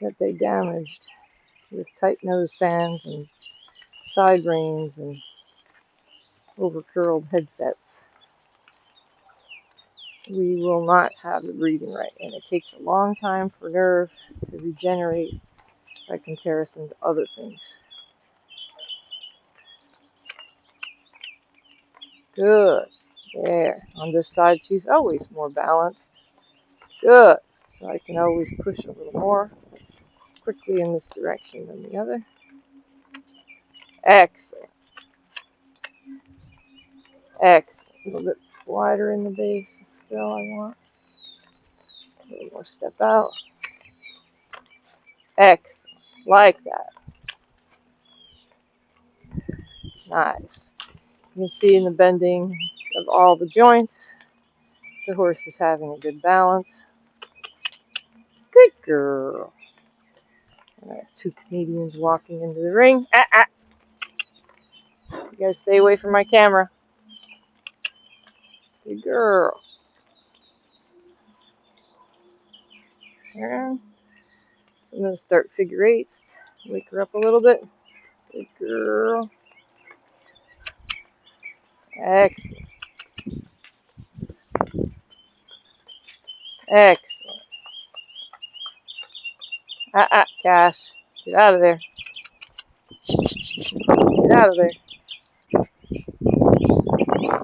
that they damaged with tight nose bands and side reins and over-curled headsets. We will not have the breathing right, and it takes a long time for nerve to regenerate by comparison to other things. Good. There. On this side, she's always more balanced. Good. So I can always push a little more quickly in this direction than the other. Excellent. Excellent. A little bit wider in the base. Still, I want a little more step out. Excellent. Like that. Nice. You can see in the bending of all the joints, the horse is having a good balance. Good girl. And I have two Canadians walking into the ring. You guys stay away from my camera. Good girl. Turn. So I'm going to start figure eights. Wake her up a little bit. Good girl. Excellent. Excellent. Cash. Get out of there. Get out of there.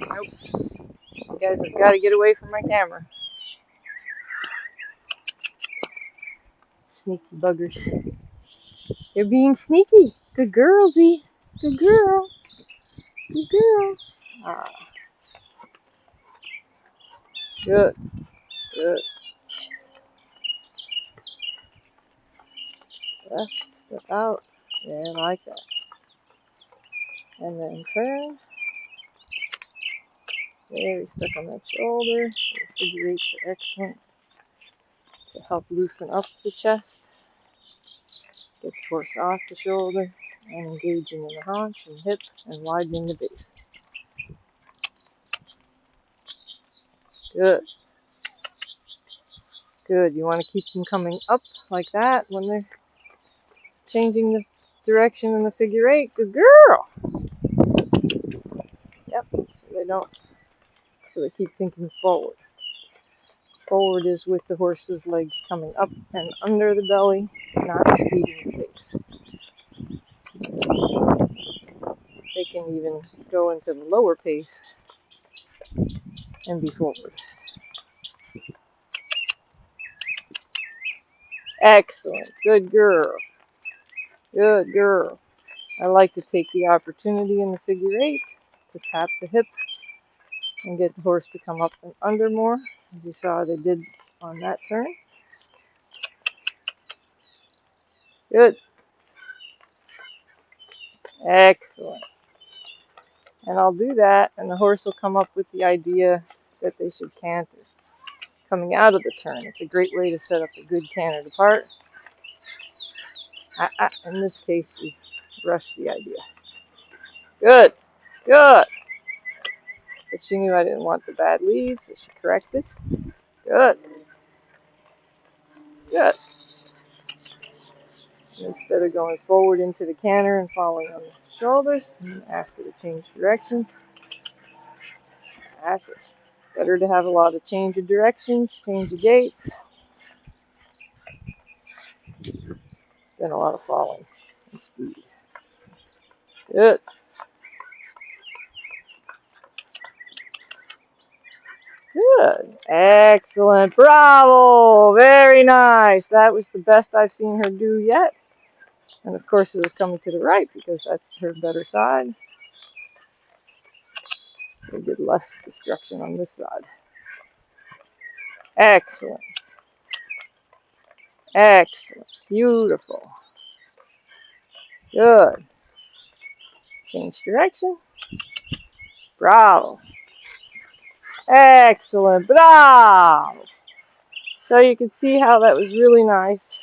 Nope. You guys have got to get away from my camera. Sneaky buggers. They're being sneaky. Good girl, Z. Good girl. Good girl. Ah. Good. Good. Left. Step out. Yeah, like that. And then turn. There, stuck on that shoulder. So the figure eights are excellent to help loosen up the chest. Get the horse off the shoulder and engaging in the haunch and hip and widening the base. Good. Good. You want to keep them coming up like that when they're changing the direction in the figure eight. Good girl. Yep. So they keep thinking forward. Forward is with the horse's legs coming up and under the belly, not speeding the pace. They can even go into the lower pace and be forward. Excellent. Good girl. Good girl. I like to take the opportunity in the figure eight to tap the hip and get the horse to come up and under more, as you saw they did on that turn. Good. Excellent. And I'll do that, and the horse will come up with the idea that they should canter coming out of the turn. It's a great way to set up a good canter depart. In this case, you rush the idea. Good. Good. But she knew I didn't want the bad lead, so she corrected. Good. Good. And instead of going forward into the canter and following on the shoulders, ask her to change directions. That's it. Better to have a lot of change of directions, change of gaits, than a lot of falling and speed. Good. Good. Excellent. Bravo. Very nice. That was the best I've seen her do yet. And of course it was coming to the right because that's her better side. We did less destruction on this side. Excellent. Excellent. Beautiful. Good. Change direction. Bravo. Excellent. Bravo. So you can see how that was really nice.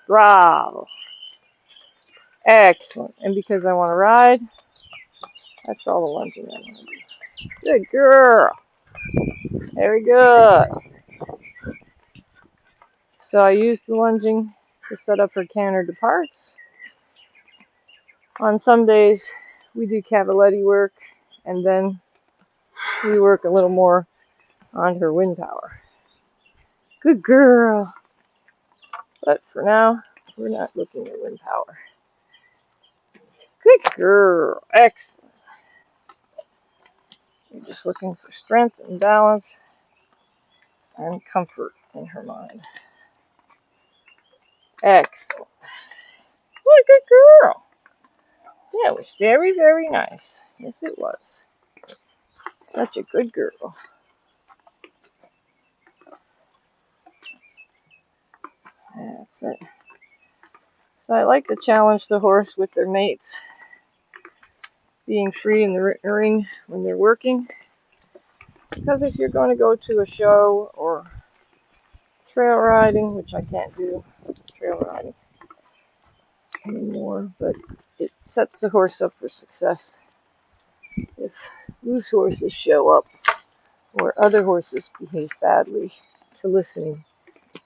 Bravo. Excellent. And because I want to ride, that's all the lunging I want to do. Good girl. Very good. So I used the lunging to set up her canter departs. On some days, we do cavaletti work, and then we work a little more on her wind power. Good girl. But for now, we're not looking at wind power. Good girl. Excellent. We're just looking for strength and balance and comfort in her mind. Excellent. What a good girl. Yeah, it was very, very nice. Yes, it was. Such a good girl. That's it. So I like to challenge the horse with their mates being free in the ring when they're working. Because if you're going to go to a show or trail riding, which I can't do trail riding anymore, but it sets the horse up for success. If loose horses show up or other horses behave badly to listening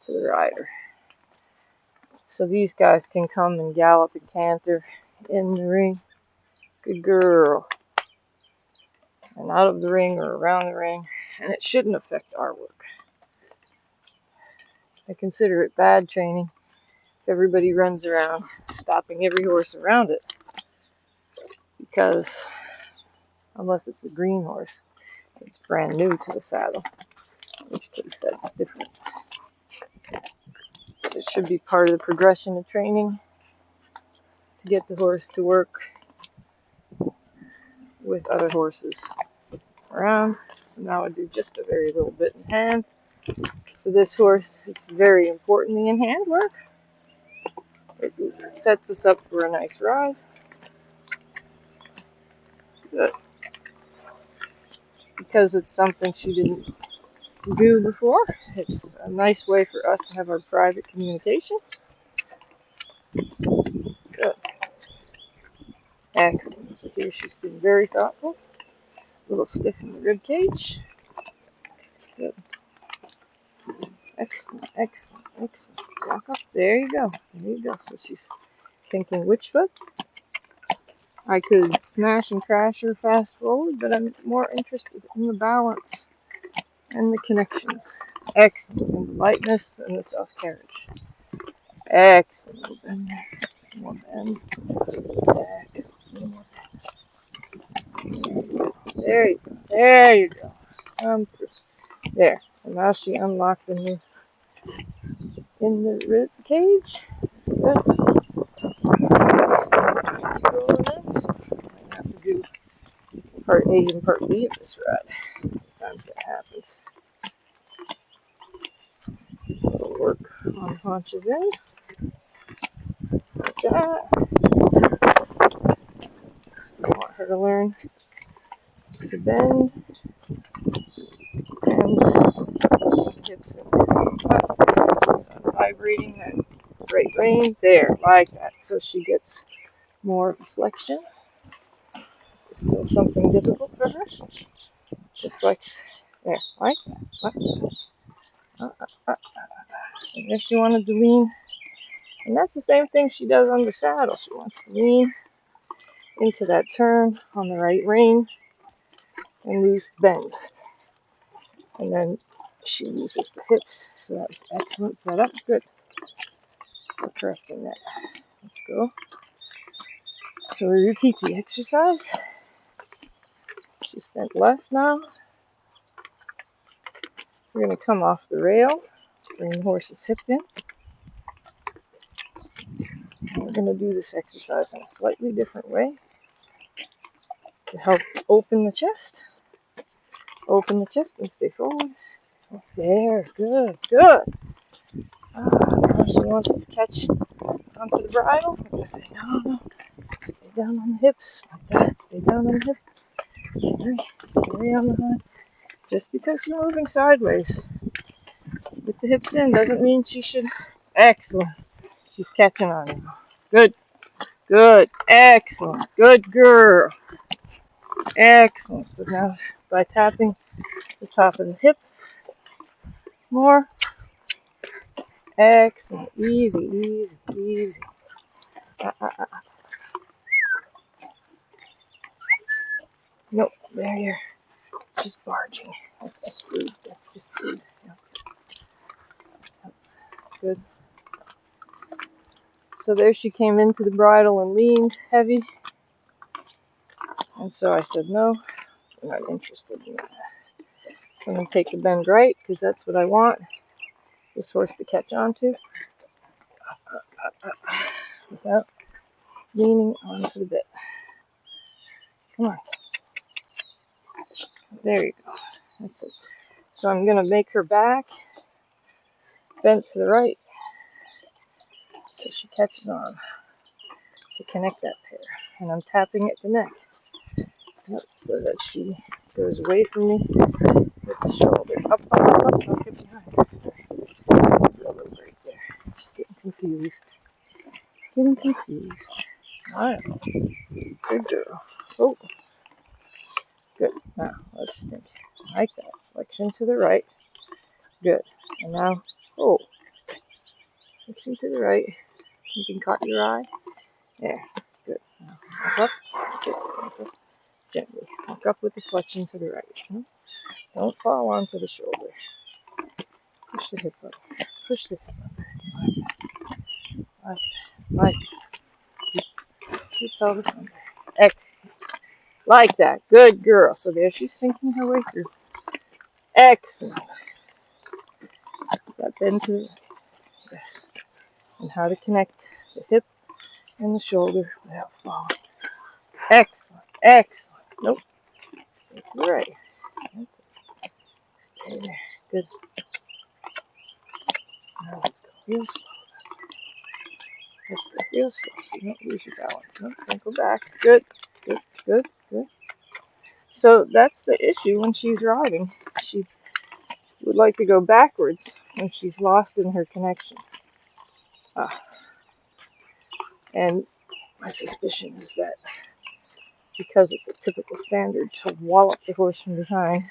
to the rider. So these guys can come and gallop and canter in the ring. Good girl. And out of the ring or around the ring. And it shouldn't affect our work. I consider it bad training if everybody runs around stopping every horse around it. Because unless it's a green horse, it's brand new to the saddle, in which case that's different. It should be part of the progression of training to get the horse to work with other horses around. So now I do just a very little bit in hand. For this horse, it's very important the in-hand work. It sets us up for a nice ride. Good. Because it's something she didn't do before, it's a nice way for us to have our private communication. Good. Excellent. So here she's been very thoughtful. A little stiff in the rib cage. Good. Excellent, excellent, excellent. Walk up. There you go. There you go. So she's thinking which foot? I could smash and crash her fast forward, but I'm more interested in the balance and the connections. Excellent. And the lightness and the self-carriage. Excellent. Bend there. More bend. Excellent. More bend. There you go. There you go. There. And now she unlocked in the rib cage. Good. So I have to do part A and part B of this ride. Sometimes that happens. We'll work on haunches in. Like that. So I want her to learn to bend and hips are missing. So I'm vibrating that right rein there, like that, so she gets more flexion. This is still something difficult for her to flex there, like that, like that. So there she wanted to lean, and that's the same thing she does on the saddle. She wants to lean into that turn on the right rein and loose bend. And then she uses the hips, so that's excellent setup. Good. For correcting that. Let's go. So we repeat the exercise. She's bent left now. We're going to come off the rail, bring the horse's hip in. And we're going to do this exercise in a slightly different way to help open the chest. Open the chest and stay forward. There, good, good. Now she wants to catch onto the bridle. We're going to say, no, stay down on the hips, like that. Stay down on the hip. Carry on the high. Just because you're moving sideways with the hips in doesn't mean she should. Excellent. She's catching on you. Good. Good. Excellent. Good girl. Excellent. So now by tapping the top of the hip more. Excellent. Easy, easy, easy. Nope, there you're just barging. That's just food. That's just food. Yep. Good. So there she came into the bridle and leaned heavy. And so I said, no, I'm not interested in that. So I'm going to take the bend right, because that's what I want this horse to catch onto without leaning onto the bit. Come on. There you go. That's it. So I'm going to make her back bent to the right so she catches on to connect that pair. And I'm tapping at the neck. Yep, so that she goes away from me with the shoulder. Up, don't get behind. Right there. She's getting confused. Alright, good girl. Oh, good. Now, let's think. Like that. Flexion to the right. Good. And now, oh, flexion to the right. You can cut your eye. There. Good. Now, walk up. Good. Walk up gently. Walk up with the flexion to the right. Don't fall onto the shoulder. Push the hip up. Push the hip up. Like keep pelvis under. Excellent. Like that. Good girl. So there she's thinking her way through. Excellent. That bend to the right. Yes. And how to connect the hip and the shoulder without falling. Excellent. Excellent. Nope. Stay to the right. Stay there. Good. Now let's go real slow. Let's go real slow so you don't lose your balance. No, don't go back. Good. Good. Good. Good. So that's the issue when she's riding. She would like to go backwards when she's lost in her connection. And my suspicion is that because it's a typical standard to wallop the horse from behind,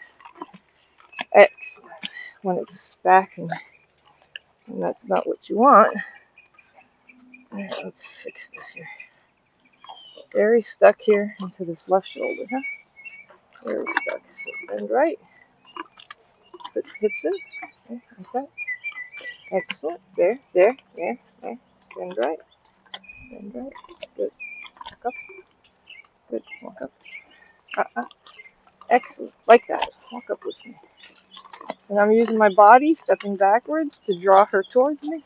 excellent, when it's backing, and that's not what you want. Alright, let's fix this here. Very stuck here into this left shoulder, huh? Very stuck. So bend right. Put the hips in. Okay, like that. Excellent. There. Bend right. Bend right. Good. Walk up. Good. Walk up. Excellent. Like that. Walk up with me. So now I'm using my body, stepping backwards to draw her towards me.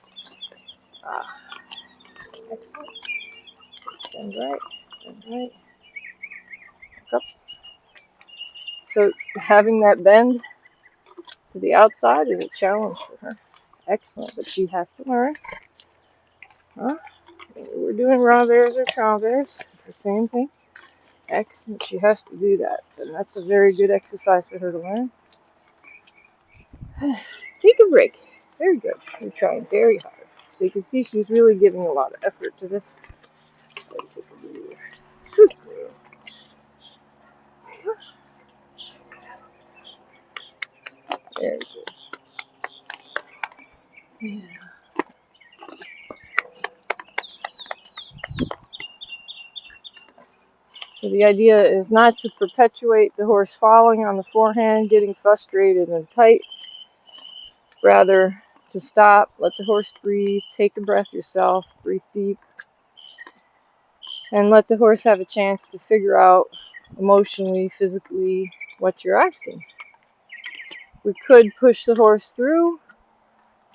Excellent. Bend right. Bend right. Walk up. So having that bend to the outside is a challenge for her. Excellent. But she has to learn. Huh? We're doing Renvers or Travers. It's the same thing. Excellent. She has to do that. And that's a very good exercise for her to learn. Take a break. Very good. You're trying very hard. So you can see she's really giving a lot of effort to this. Take a breather. Good girl. Very good. Yeah. So the idea is not to perpetuate the horse falling on the forehand, getting frustrated and tight. Rather, to stop, let the horse breathe, take a breath yourself, breathe deep, and let the horse have a chance to figure out emotionally, physically, what you're asking. We could push the horse through,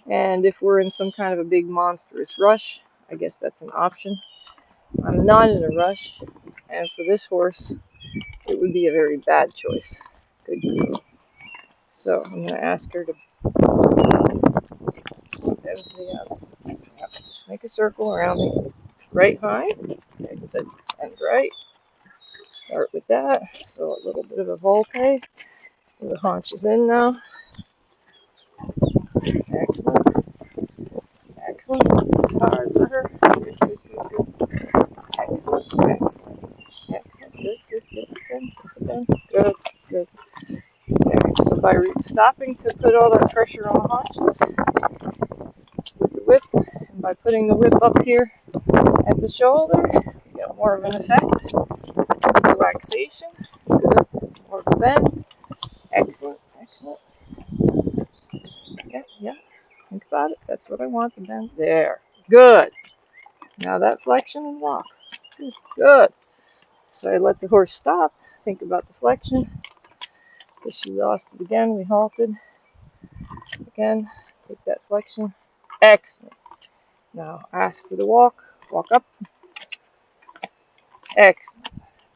and if we're in some kind of a big monstrous rush, I guess that's an option. I'm not in a rush, and for this horse, it would be a very bad choice. Good girl. So I'm going to ask her to bend to the outside. Just make a circle around me. Right hind, exit, and right. Start with that. So a little bit of a volte. The haunches in now. Excellent. Excellent. So this is hard for her. Good, good, good, good. Excellent. Excellent. Excellent. Good, good, good. Good, good, good. There. So by stopping to put all that pressure on the haunches, with the by putting the whip up here at the shoulder, you get more of an effect. Relaxation. Good. More of a bend. Excellent. Excellent. Yeah, yeah. Think about it. That's what I want. The bend. There. Good. Now that flexion and walk. Good. So I let the horse stop. Think about the flexion. Because she lost it again. We halted. Again. Take that flexion. Excellent. Now ask for the walk. Walk up. Excellent.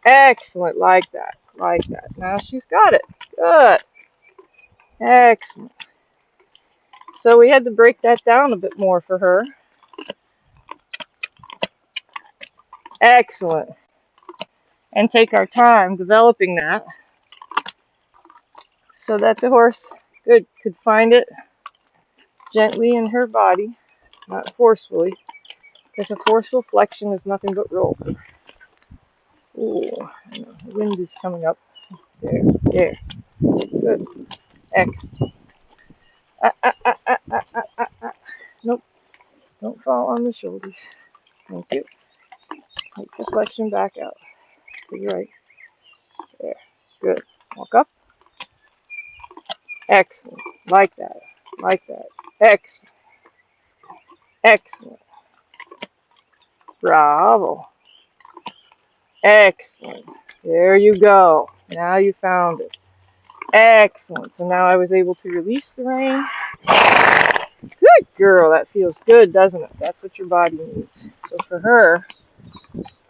Excellent. Like that. Like that. Now she's got it. Good. Excellent. So we had to break that down a bit more for her. Excellent. And take our time developing that so that the horse could find it gently in her body, not forcefully, because a forceful flexion is nothing but roll. Ooh, the wind is coming up. There, there. Good. Excellent. Nope. Don't fall on the shoulders. Thank you. Take the flexion back out. To the right. There. Good. Walk up. Excellent. Like that. Like that. Excellent. Excellent. Bravo. Excellent. There you go. Now you found it. Excellent. So now I was able to release the rein. Good girl. That feels good, doesn't it? That's what your body needs. So for her,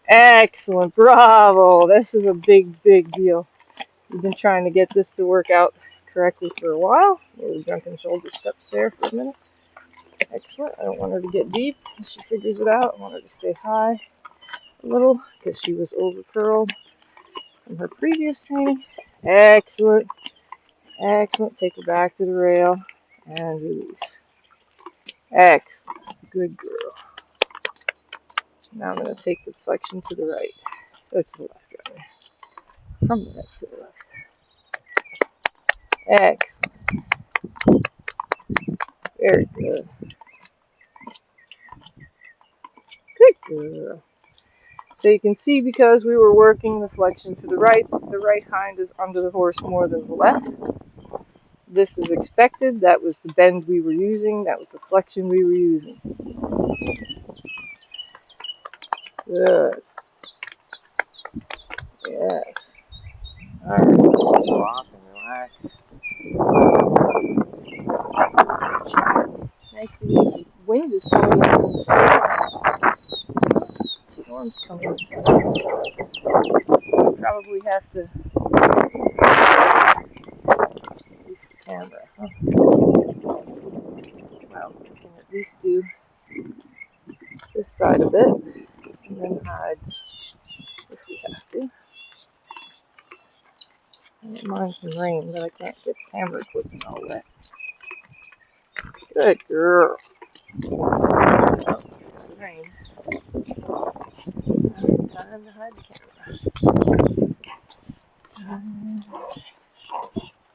excellent. Bravo. This is a big, big deal. We've been trying to get this to work out correctly for a while. Little drunken shoulder steps there for a minute. Excellent. I don't want her to get deep. She figures it out. I want her to stay high a little because she was over curled from her previous training. Excellent. Excellent. Take her back to the rail and release. Excellent. Good girl. Now I'm going to take the flexion to the right. Go to the left, rather. From the right to the left. Excellent. Very good. Good girl. So you can see because we were working the flexion to the right hind is under the horse more than the left. This is expected. That was the bend we were using. That was the flexion we were using. Good. Yes. Alright, let's just walk and relax. Nice to meet you. Wind is coming in from the storm. Storm's coming. Probably have to use the camera, huh? Well, we can at least do this side of it and then hide if we have to. I don't mind some rain, but I can't get the camera equipment all wet. Good girl. Oh, there's the rain. Time to hide the camera.